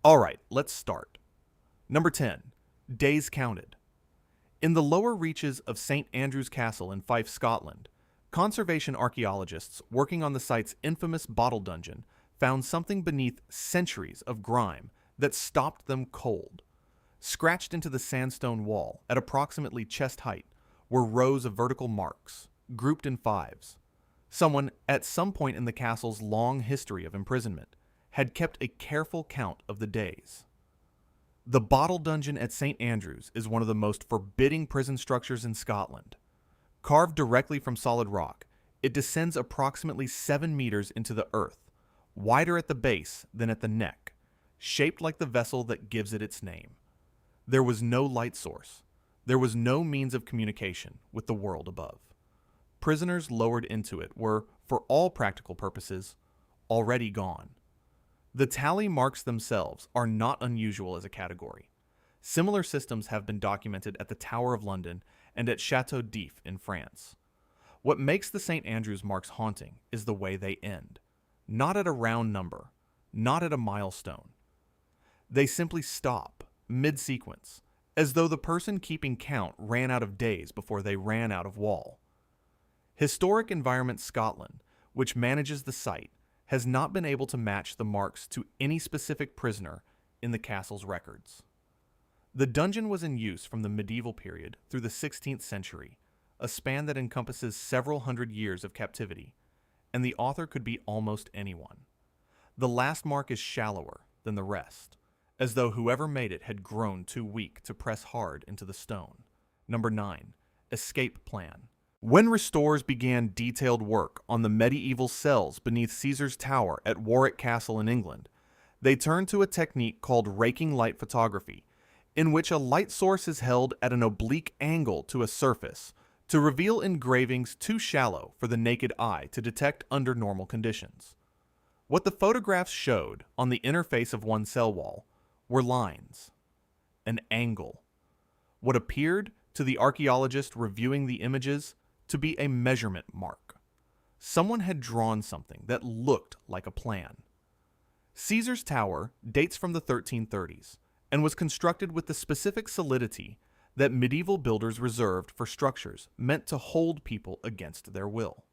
Alright, let's start. Number 10. Days counted. In the lower reaches of St. Andrew's Castle in Fife, Scotland, conservation archaeologists working on the site's infamous bottle dungeon found something beneath centuries of grime that stopped them cold. Scratched into the sandstone wall at approximately chest height were rows of vertical marks, grouped in fives. Someone, at some point in the castle's long history of imprisonment, had kept a careful count of the days. The Bottle Dungeon at St. Andrews is one of the most forbidding prison structures in Scotland. Carved directly from solid rock, it descends approximately 7 meters into the earth, wider at the base than at the neck, shaped like the vessel that gives it its name. There was no light source. There was no means of communication with the world above. Prisoners lowered into it were, for all practical purposes, already gone. The tally marks themselves are not unusual as a category. Similar systems have been documented at the Tower of London and at Chateau d'If in France. What makes the St. Andrews marks haunting is the way they end. Not at a round number, not at a milestone. They simply stop, mid-sequence, as though the person keeping count ran out of days before they ran out of wall. Historic Environment Scotland, which manages the site, has not been able to match the marks to any specific prisoner in the castle's records. The dungeon was in use from the medieval period through the 16th century, a span that encompasses several hundred years of captivity, and the author could be almost anyone. The last mark is shallower than the rest, as though whoever made it had grown too weak to press hard into the stone. Number 9. Escape Plan. When restorers began detailed work on the medieval cells beneath Caesar's Tower at Warwick Castle in England, they turned to a technique called raking light photography, in which a light source is held at an oblique angle to a surface to reveal engravings too shallow for the naked eye to detect under normal conditions. What the photographs showed on the inner face of one cell wall were lines, an angle. What appeared to the archaeologist reviewing the images to be a measurement mark. Someone had drawn something that looked like a plan. Caesar's Tower dates from the 1330s and was constructed with the specific solidity that medieval builders reserved for structures meant to hold people against their will.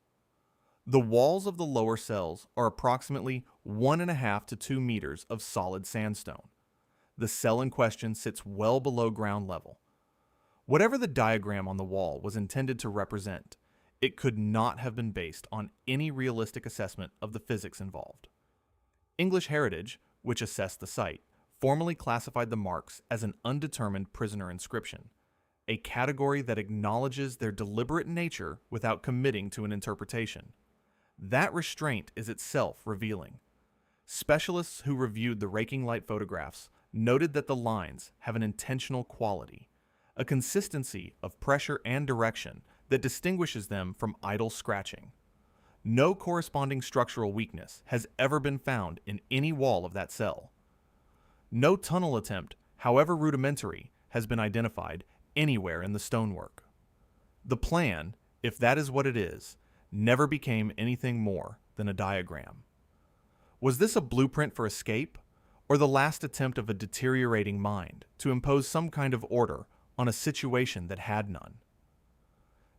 The walls of the lower cells are approximately 1.5 to 2 meters of solid sandstone. The cell in question sits well below ground level. Whatever the diagram on the wall was intended to represent, it could not have been based on any realistic assessment of the physics involved. English Heritage, which assessed the site, formally classified the marks as an undetermined prisoner inscription, a category that acknowledges their deliberate nature without committing to an interpretation. That restraint is itself revealing. Specialists who reviewed the raking light photographs noted that the lines have an intentional quality, a consistency of pressure and direction that distinguishes them from idle scratching. No corresponding structural weakness has ever been found in any wall of that cell. No tunnel attempt, however rudimentary, has been identified anywhere in the stonework. The plan, if that is what it is, never became anything more than a diagram. Was this a blueprint for escape, or the last attempt of a deteriorating mind to impose some kind of order on a situation that had none?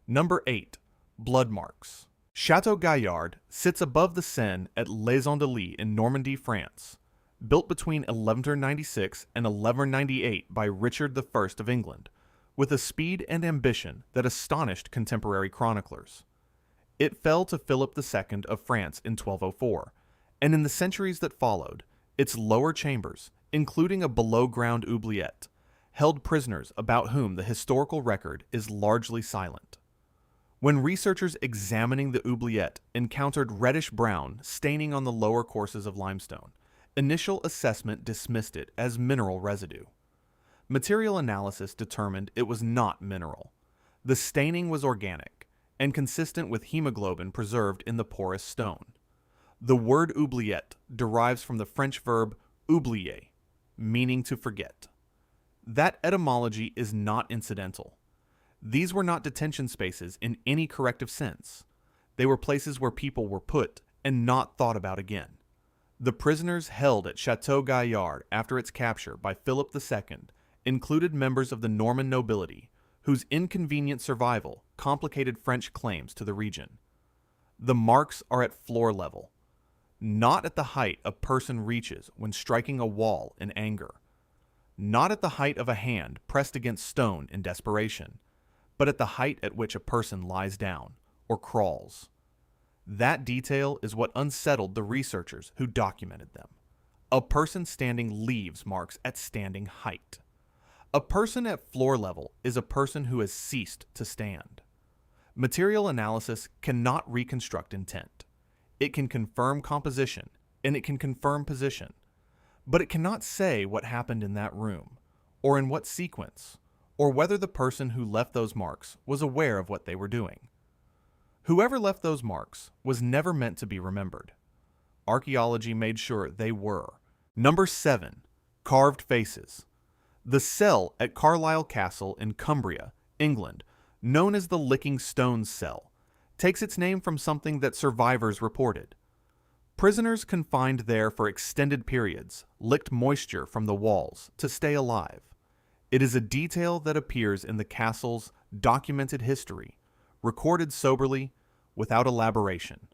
Number 8. Blood marks. Chateau Gaillard sits above the Seine at Les Andelys in Normandy, France, built between 1196 and 1198 by Richard I of England, with a speed and ambition that astonished contemporary chroniclers. It fell to Philip II of France in 1204, and in the centuries that followed, its lower chambers, including a below-ground oubliette, held prisoners about whom the historical record is largely silent. When researchers examining the oubliette encountered reddish-brown staining on the lower courses of limestone, initial assessment dismissed it as mineral residue. Material analysis determined it was not mineral. The staining was organic and consistent with hemoglobin preserved in the porous stone. The word oubliette derives from the French verb oublier, meaning to forget. That etymology is not incidental. These were not detention spaces in any corrective sense. They were places where people were put and not thought about again. The prisoners held at Chateau Gaillard after its capture by Philip II included members of the Norman nobility, whose inconvenient survival complicated French claims to the region. The marks are at floor level, not at the height a person reaches when striking a wall in anger, not at the height of a hand pressed against stone in desperation, but at the height at which a person lies down or crawls. That detail is what unsettled the researchers who documented them. A person standing leaves marks at standing height. A person at floor level is a person who has ceased to stand. Material analysis cannot reconstruct intent. It can confirm composition, and it can confirm position, but it cannot say what happened in that room, or in what sequence, or whether the person who left those marks was aware of what they were doing. Whoever left those marks was never meant to be remembered. Archaeology made sure they were. Number 7. Carved faces. The cell at Carlisle Castle in Cumbria, England, known as the Licking Stones Cell, takes its name from something that survivors reported. Prisoners confined there for extended periods licked moisture from the walls to stay alive. It is a detail that appears in the castle's documented history, recorded soberly, without elaboration.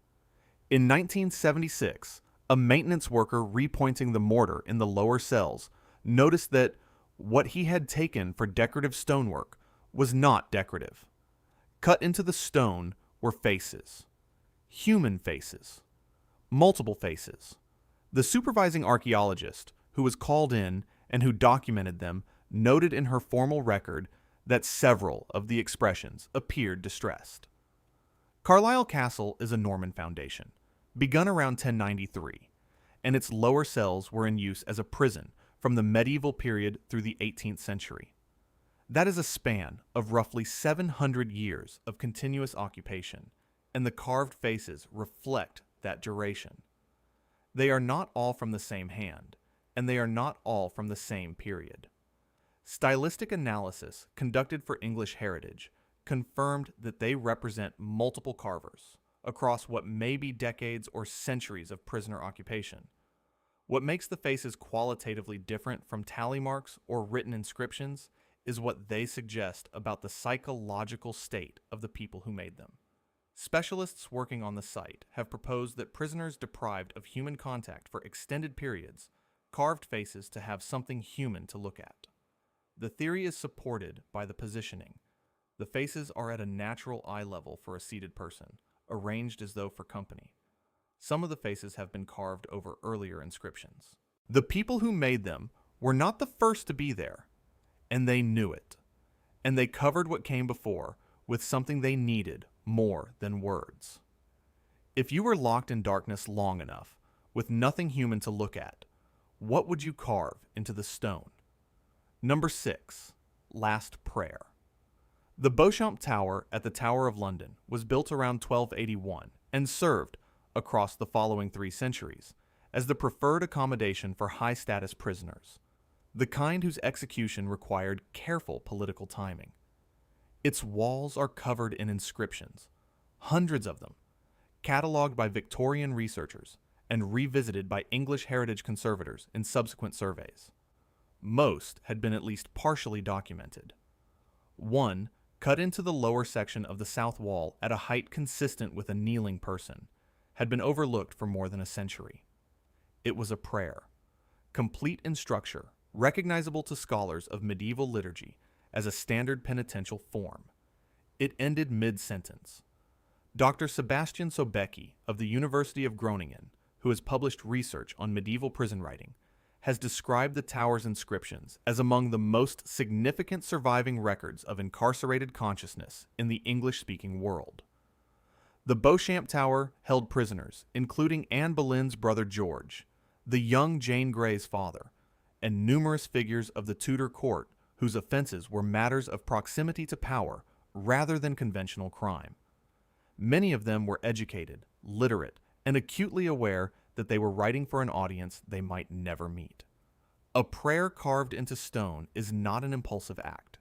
In 1976, a maintenance worker repointing the mortar in the lower cells noticed that what he had taken for decorative stonework was not decorative. Cut into the stone were faces. Human faces. Multiple faces. The supervising archaeologist, who was called in and who documented them, noted in her formal record that several of the expressions appeared distressed. Carlisle Castle is a Norman foundation, begun around 1093, and its lower cells were in use as a prison from the medieval period through the 18th century. That is a span of roughly 700 years of continuous occupation, and the carved faces reflect that duration. They are not all from the same hand, and they are not all from the same period. Stylistic analysis conducted for English Heritage confirmed that they represent multiple carvers across what may be decades or centuries of prisoner occupation. What makes the faces qualitatively different from tally marks or written inscriptions is what they suggest about the psychological state of the people who made them. Specialists working on the site have proposed that prisoners deprived of human contact for extended periods carved faces to have something human to look at. The theory is supported by the positioning. The faces are at a natural eye level for a seated person, arranged as though for company. Some of the faces have been carved over earlier inscriptions. The people who made them were not the first to be there, and they knew it. And they covered what came before with something they needed more than words. If you were locked in darkness long enough, with nothing human to look at, what would you carve into the stone? Number 6. Last Prayer. The Beauchamp Tower at the Tower of London was built around 1281 and served, across the following 3 centuries, as the preferred accommodation for high-status prisoners, the kind whose execution required careful political timing. Its walls are covered in inscriptions, hundreds of them, catalogued by Victorian researchers and revisited by English heritage conservators in subsequent surveys. Most had been at least partially documented. One, cut into the lower section of the south wall at a height consistent with a kneeling person, had been overlooked for more than a century. It was a prayer, complete in structure, recognizable to scholars of medieval liturgy as a standard penitential form. It ended mid-sentence. Dr. Sebastian Sobecki of the University of Groningen, who has published research on medieval prison writing, has described the tower's inscriptions as among the most significant surviving records of incarcerated consciousness in the English-speaking world. The Beauchamp Tower held prisoners, including Anne Boleyn's brother George, the young Jane Grey's father, and numerous figures of the Tudor court whose offenses were matters of proximity to power rather than conventional crime. Many of them were educated, literate, and acutely aware that they were writing for an audience they might never meet. A prayer carved into stone is not an impulsive act.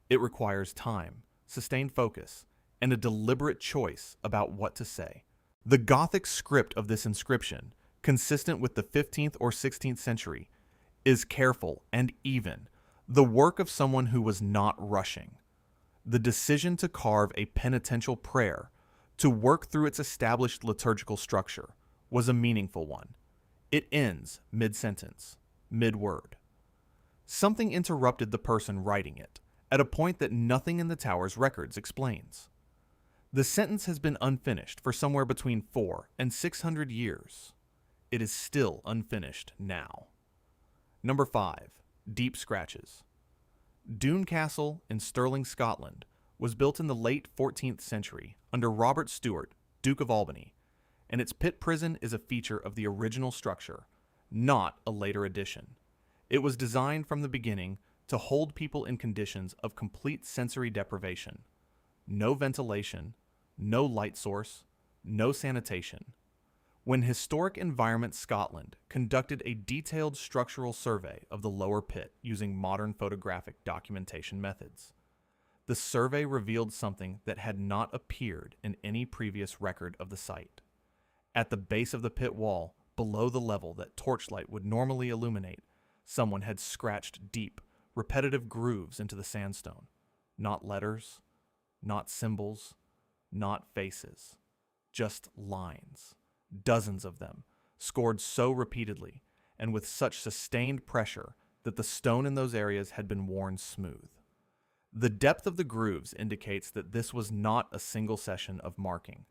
It requires time, sustained focus, and a deliberate choice about what to say. The Gothic script of this inscription consistent with the 15th or 16th century, is careful and even, the work of someone who was not rushing. The decision to carve a penitential prayer, to work through its established liturgical structure, was a meaningful one. It ends mid-sentence, mid-word. Something interrupted the person writing it, at a point that nothing in the tower's records explains. The sentence has been unfinished for somewhere between 400 and 600 years. It is still unfinished now. Number 5. Deep scratches. Doune Castle in Stirling, Scotland, was built in the late 14th century under Robert Stewart, Duke of Albany, and its pit prison is a feature of the original structure, not a later addition. It was designed from the beginning to hold people in conditions of complete sensory deprivation. No ventilation, no light source, no sanitation. When Historic Environment Scotland conducted a detailed structural survey of the lower pit using modern photographic documentation methods, the survey revealed something that had not appeared in any previous record of the site. At the base of the pit wall, below the level that torchlight would normally illuminate, someone had scratched deep, repetitive grooves into the sandstone. Not letters, not symbols, not faces, just lines. Dozens of them, scored so repeatedly and with such sustained pressure that the stone in those areas had been worn smooth. The depth of the grooves indicates that this was not a single session of marking.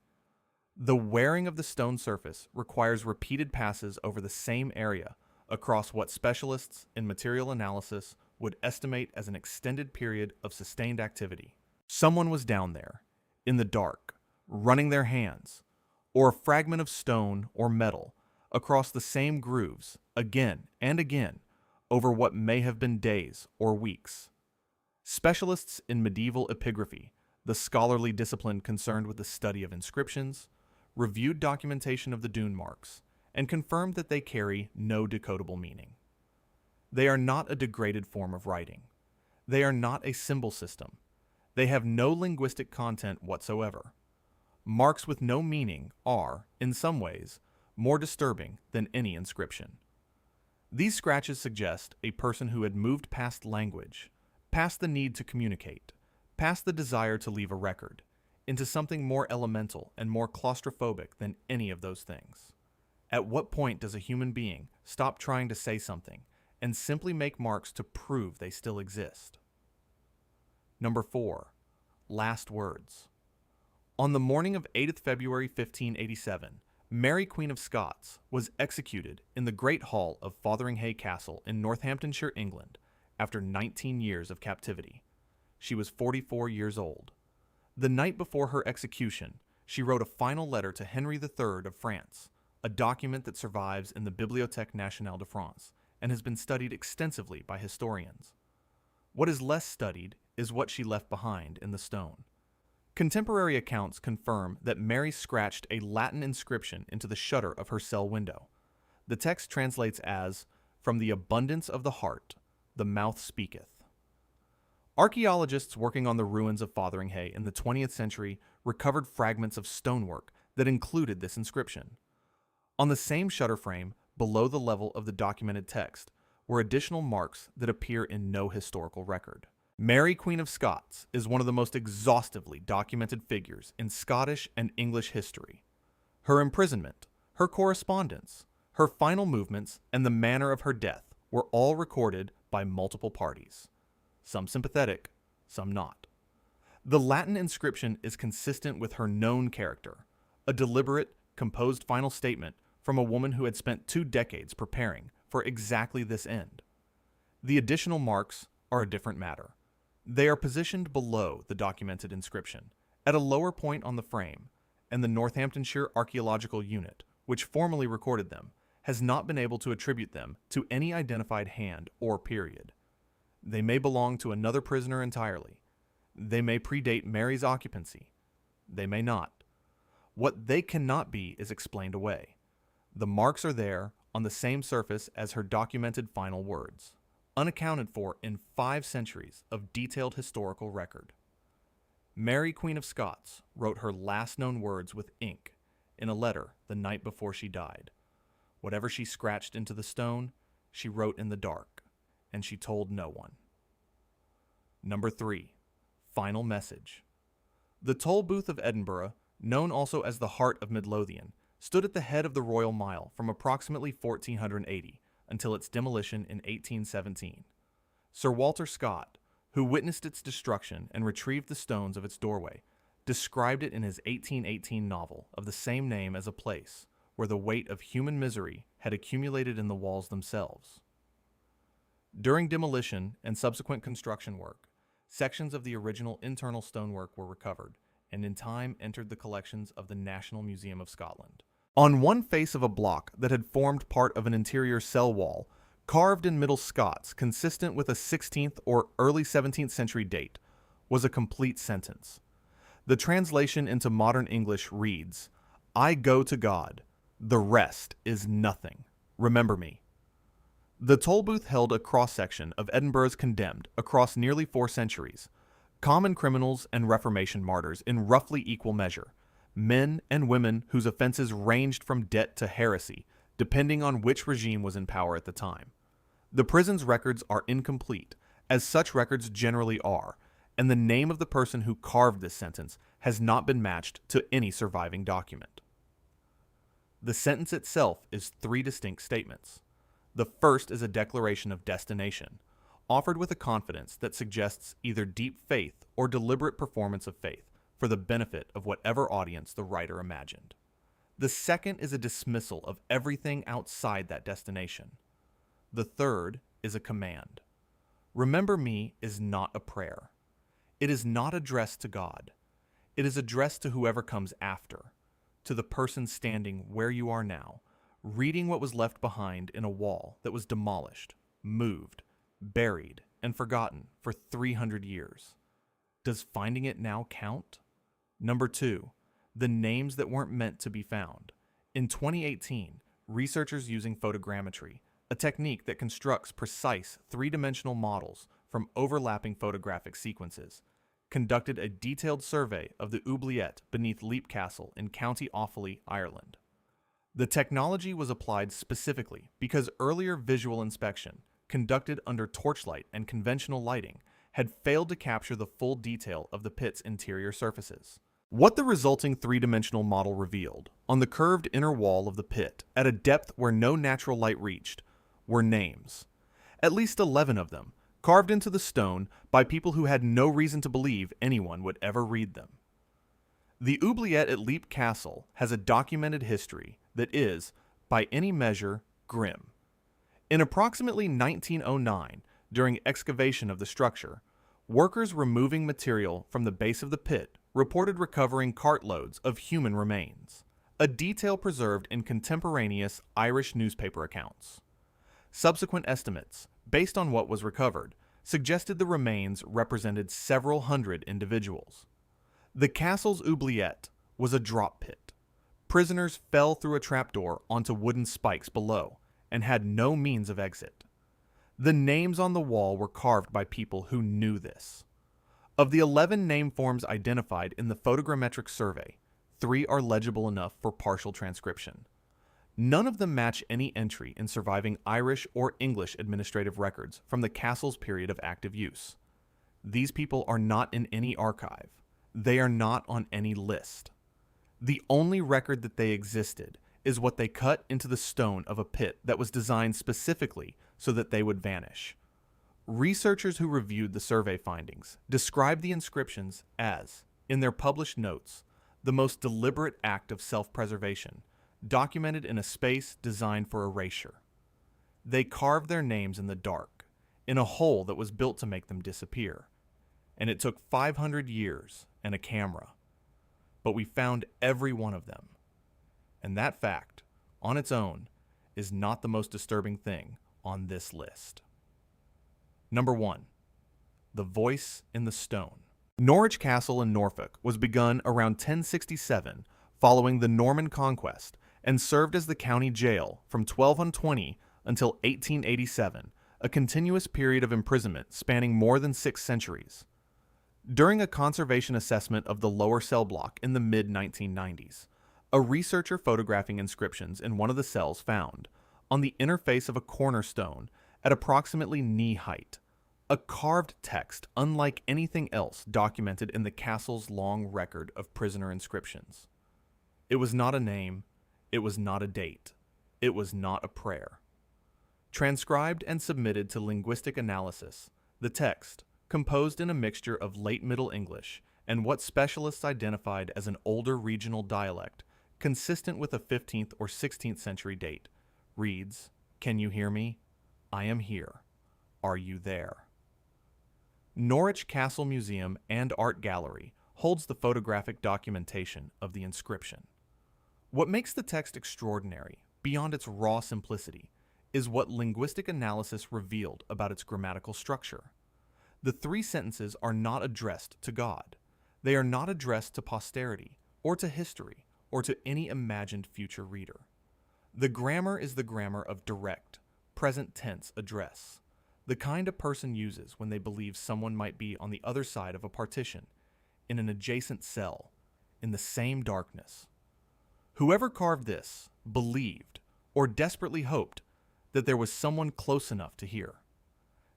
The wearing of the stone surface requires repeated passes over the same area across what specialists in material analysis would estimate as an extended period of sustained activity. Someone was down there, in the dark, running their hands, or a fragment of stone or metal across the same grooves again and again over what may have been days or weeks. Specialists in medieval epigraphy, the scholarly discipline concerned with the study of inscriptions, reviewed documentation of the Doune marks and confirmed that they carry no decodable meaning. They are not a degraded form of writing. They are not a symbol system. They have no linguistic content whatsoever. Marks with no meaning are, in some ways, more disturbing than any inscription. These scratches suggest a person who had moved past language, past the need to communicate, past the desire to leave a record, into something more elemental and more claustrophobic than any of those things. At what point does a human being stop trying to say something and simply make marks to prove they still exist? Number 4. Last words. On the morning of 8th February 1587, Mary Queen of Scots was executed in the Great Hall of Fotheringhay Castle in Northamptonshire, England, after 19 years of captivity. She was 44 years old. The night before her execution, she wrote a final letter to Henry III of France, a document that survives in the Bibliothèque Nationale de France and has been studied extensively by historians. What is less studied is what she left behind in the stone. Contemporary accounts confirm that Mary scratched a Latin inscription into the shutter of her cell window. The text translates as, "From the abundance of the heart, the mouth speaketh." Archaeologists working on the ruins of Fotheringhay in the 20th century recovered fragments of stonework that included this inscription. On the same shutter frame, below the level of the documented text, were additional marks that appear in no historical record. Mary Queen of Scots is one of the most exhaustively documented figures in Scottish and English history. Her imprisonment, her correspondence, her final movements, and the manner of her death were all recorded by multiple parties, some sympathetic, some not. The Latin inscription is consistent with her known character, a deliberate, composed final statement from a woman who had spent 2 decades preparing for exactly this end. The additional marks are a different matter. They are positioned below the documented inscription, at a lower point on the frame, and the Northamptonshire Archaeological Unit, which formally recorded them, has not been able to attribute them to any identified hand or period. They may belong to another prisoner entirely. They may predate Mary's occupancy. They may not. What they cannot be is explained away. The marks are there on the same surface as her documented final words, unaccounted for in 5 centuries of detailed historical record. Mary Queen of Scots wrote her last known words with ink in a letter the night before she died. Whatever she scratched into the stone, she wrote in the dark, and she told no one. Number 3. Final message. The toll booth of Edinburgh, known also as the Heart of Midlothian, stood at the head of the Royal Mile from approximately 1480 until its demolition in 1817. Sir Walter Scott, who witnessed its destruction and retrieved the stones of its doorway, described it in his 1818 novel of the same name as a place where the weight of human misery had accumulated in the walls themselves. During demolition and subsequent construction work, sections of the original internal stonework were recovered and in time entered the collections of the National Museum of Scotland. On one face of a block that had formed part of an interior cell wall, carved in Middle Scots consistent with a 16th or early 17th century date, was a complete sentence. The translation into modern English reads, "I go to God. The rest is nothing. Remember me." The toll booth held a cross-section of Edinburgh's condemned across nearly 4 centuries, common criminals and Reformation martyrs in roughly equal measure, men and women whose offenses ranged from debt to heresy, depending on which regime was in power at the time. The prison's records are incomplete, as such records generally are, and the name of the person who carved this sentence has not been matched to any surviving document. The sentence itself is 3 distinct statements. The first is a declaration of destination, offered with a confidence that suggests either deep faith or deliberate performance of faith for the benefit of whatever audience the writer imagined. The second is a dismissal of everything outside that destination. The third is a command. Remember me is not a prayer. It is not addressed to God. It is addressed to whoever comes after, to the person standing where you are now, reading what was left behind in a wall that was demolished, moved, buried, and forgotten for 300 years. Does finding it now count? Number 2, the names that weren't meant to be found. In 2018, researchers using photogrammetry, a technique that constructs precise 3-dimensional models from overlapping photographic sequences, conducted a detailed survey of the oubliette beneath Leap Castle in County Offaly, Ireland. The technology was applied specifically because earlier visual inspection, conducted under torchlight and conventional lighting, had failed to capture the full detail of the pit's interior surfaces. What the resulting 3-dimensional model revealed, on the curved inner wall of the pit, at a depth where no natural light reached, were names. At least 11 of them, carved into the stone by people who had no reason to believe anyone would ever read them. The oubliette at Leap Castle has a documented history that is, by any measure, grim. In approximately 1909, during excavation of the structure, workers removing material from the base of the pit reported recovering cartloads of human remains, a detail preserved in contemporaneous Irish newspaper accounts. Subsequent estimates, based on what was recovered, suggested the remains represented several hundred individuals. The castle's oubliette was a drop pit. Prisoners fell through a trapdoor onto wooden spikes below and had no means of exit. The names on the wall were carved by people who knew this. Of the 11 name forms identified in the photogrammetric survey, 3 are legible enough for partial transcription. None of them match any entry in surviving Irish or English administrative records from the castle's period of active use. These people are not in any archive. They are not on any list. The only record that they existed is what they cut into the stone of a pit that was designed specifically so that they would vanish. Researchers who reviewed the survey findings described the inscriptions as, in their published notes, the most deliberate act of self-preservation, documented in a space designed for erasure. They carved their names in the dark, in a hole that was built to make them disappear. And it took 500 years and a camera. But we found every one of them. And that fact, on its own, is not the most disturbing thing on this list. Number 1. The Voice in the Stone. Norwich Castle in Norfolk was begun around 1067 following the Norman conquest and served as the county jail from 1220 until 1887, a continuous period of imprisonment spanning more than 6 centuries. During a conservation assessment of the lower cell block in the mid-1990s, A researcher photographing inscriptions in one of the cells found, on the inner face of a cornerstone at approximately knee height, a carved text unlike anything else documented in the castle's long record of prisoner inscriptions. It was not a name, it was not a date, it was not a prayer. Transcribed and submitted to linguistic analysis, the text, composed in a mixture of late Middle English and what specialists identified as an older regional dialect, consistent with a 15th or 16th century date, reads, "Can you hear me? I am here. Are you there?" Norwich Castle Museum and Art Gallery holds the photographic documentation of the inscription. What makes the text extraordinary, beyond its raw simplicity, is what linguistic analysis revealed about its grammatical structure. The three sentences are not addressed to God. They are not addressed to posterity, or to history, or to any imagined future reader. The grammar is the grammar of direct, present tense address, the kind a person uses when they believe someone might be on the other side of a partition, in an adjacent cell, in the same darkness. Whoever carved this believed, or desperately hoped, that there was someone close enough to hear.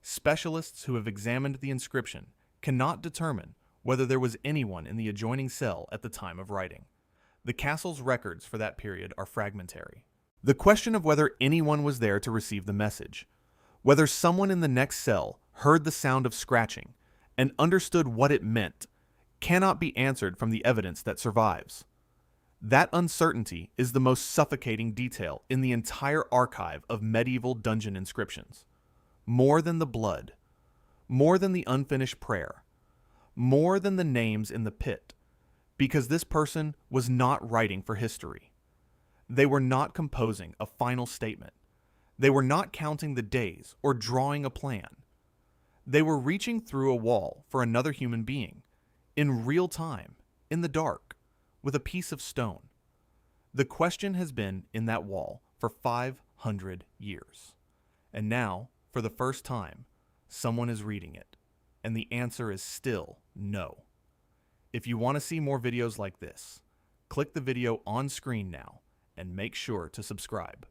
Specialists who have examined the inscription cannot determine whether there was anyone in the adjoining cell at the time of writing. The castle's records for that period are fragmentary. The question of whether anyone was there to receive the message, whether someone in the next cell heard the sound of scratching and understood what it meant, cannot be answered from the evidence that survives. That uncertainty is the most suffocating detail in the entire archive of medieval dungeon inscriptions. More than the blood, more than the unfinished prayer, more than the names in the pit, because this person was not writing for history. They were not composing a final statement. They were not counting the days or drawing a plan. They were reaching through a wall for another human being, in real time, in the dark, with a piece of stone. The question has been in that wall for 500 years. And now, for the first time, someone is reading it, and the answer is still no. If you want to see more videos like this, click the video on screen now and make sure to subscribe.